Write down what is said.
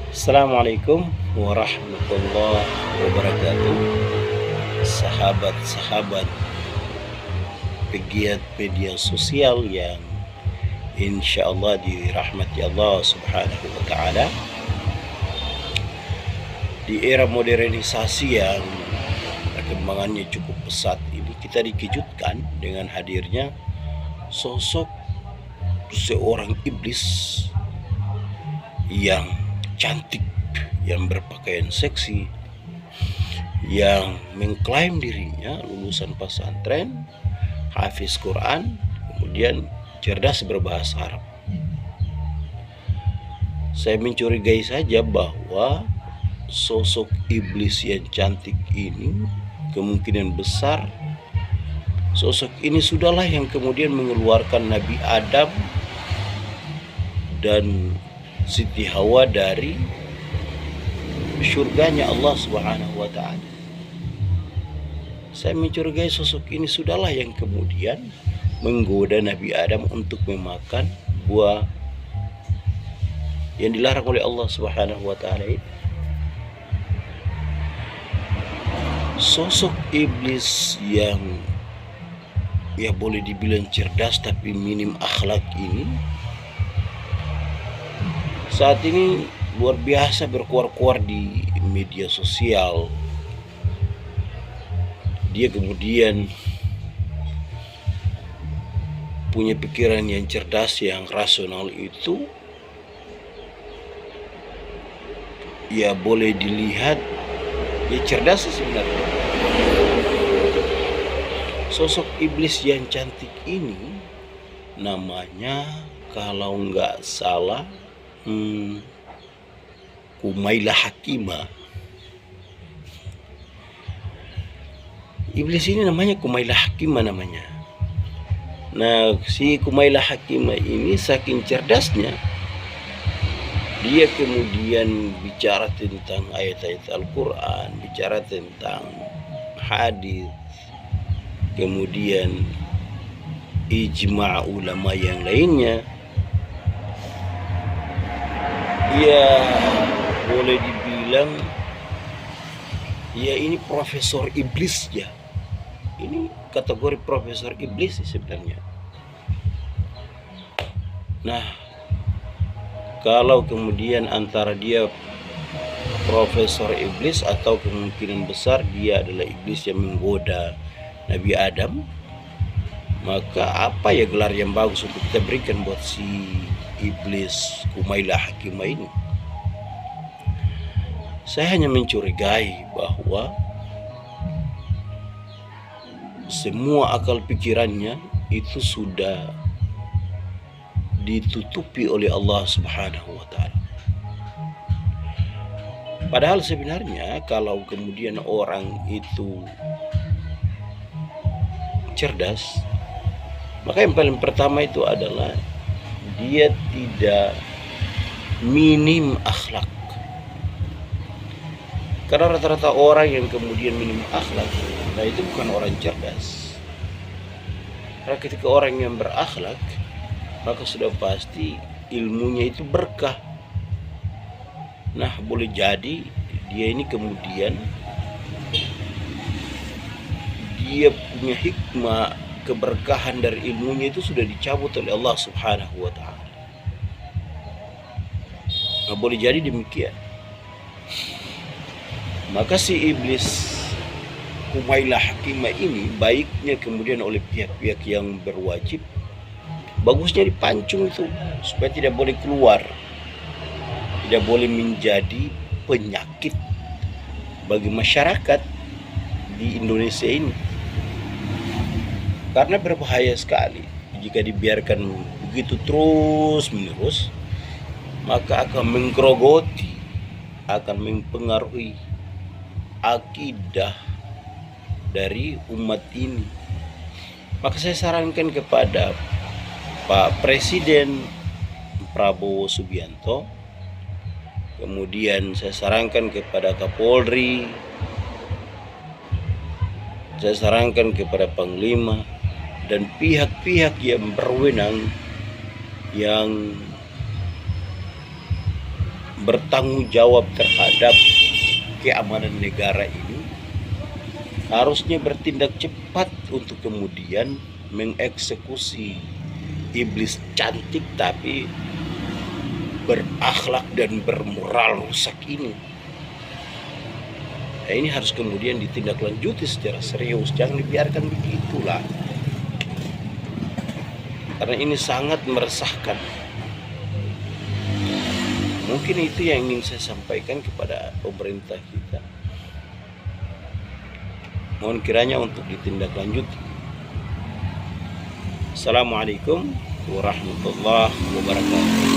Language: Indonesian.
Assalamualaikum warahmatullahi wabarakatuh. Sahabat-sahabat pegiat media sosial yang insya Allah dirahmati Allah subhanahu wa ta'ala. Di era modernisasi yang perkembangannya cukup pesat ini, kita dikejutkan dengan hadirnya sosok seorang iblis yang cantik, yang berpakaian seksi, yang mengklaim dirinya lulusan pesantren, hafiz Quran, kemudian cerdas berbahasa Arab. Saya mencurigai saja bahwa sosok iblis yang cantik ini kemungkinan besar sosok ini sudahlah yang kemudian mengeluarkan Nabi Adam dan Siti Hawa dari surganya Allah Subhanahu wa ta'ala. Saya mencurigai sosok ini sudahlah yang kemudian menggoda Nabi Adam untuk memakan buah yang dilarang oleh Allah Subhanahu wa ta'ala itu. Sosok iblis yang ya boleh dibilang cerdas tapi minim akhlak ini saat ini luar biasa berkuar-kuar di media sosial. Dia kemudian punya pikiran yang cerdas, yang rasional itu ya boleh dilihat ya cerdas sebenarnya. Sosok iblis yang cantik ini namanya kalau nggak salah Kumailah Hakimah. Iblis ini namanya Kumailah Hakimah namanya. Nah, si Kumailah Hakimah ini saking cerdasnya, dia kemudian bicara tentang ayat-ayat Al-Quran, bicara tentang hadis, kemudian ijma' ulama yang lainnya. Ya boleh dibilang ya ini profesor iblis ya. Ini kategori profesor iblis sebenarnya. Nah, kalau kemudian antara dia profesor iblis atau kemungkinan besar dia adalah iblis yang menggoda Nabi Adam, maka apa ya gelar yang bagus untuk kita berikan buat si iblis Kumailah Hakimah ini? Saya hanya mencurigai bahwa semua akal pikirannya itu sudah ditutupi oleh Allah Subhanahu wa ta'ala. Padahal sebenarnya kalau kemudian orang itu cerdas, maka yang paling pertama itu adalah dia tidak minim akhlak. Karena rata-rata orang yang kemudian minim akhlak, nah itu bukan orang cerdas. Karena ketika orang yang berakhlak, maka sudah pasti ilmunya itu berkah. Nah, boleh jadi dia ini kemudian dia punya hikmah, keberkahan dari ilmunya itu sudah dicabut oleh Allah Subhanahu wa ta'ala. Nah, boleh jadi demikian. Maka si iblis Kumailah Hakimah ini baiknya kemudian oleh pihak-pihak yang berwajib, bagusnya dipancung itu supaya tidak boleh keluar, tidak boleh menjadi penyakit bagi masyarakat di Indonesia ini. Karena berbahaya sekali jika dibiarkan begitu terus menerus, maka akan menggerogoti, akan mempengaruhi akidah dari umat ini. Maka saya sarankan kepada Pak Presiden Prabowo Subianto, kemudian saya sarankan kepada Kapolri, saya sarankan kepada Panglima dan pihak-pihak yang berwenang yang bertanggung jawab terhadap keamanan negara ini harusnya bertindak cepat untuk kemudian mengeksekusi iblis cantik tapi berakhlak dan bermoral rusak ini. Nah, ini harus kemudian ditindaklanjuti secara serius, jangan dibiarkan begitulah. Karena ini sangat meresahkan. Mungkin itu yang ingin saya sampaikan kepada pemerintah kita. Mohon kiranya untuk ditindaklanjuti. Assalamualaikum warahmatullahi wabarakatuh.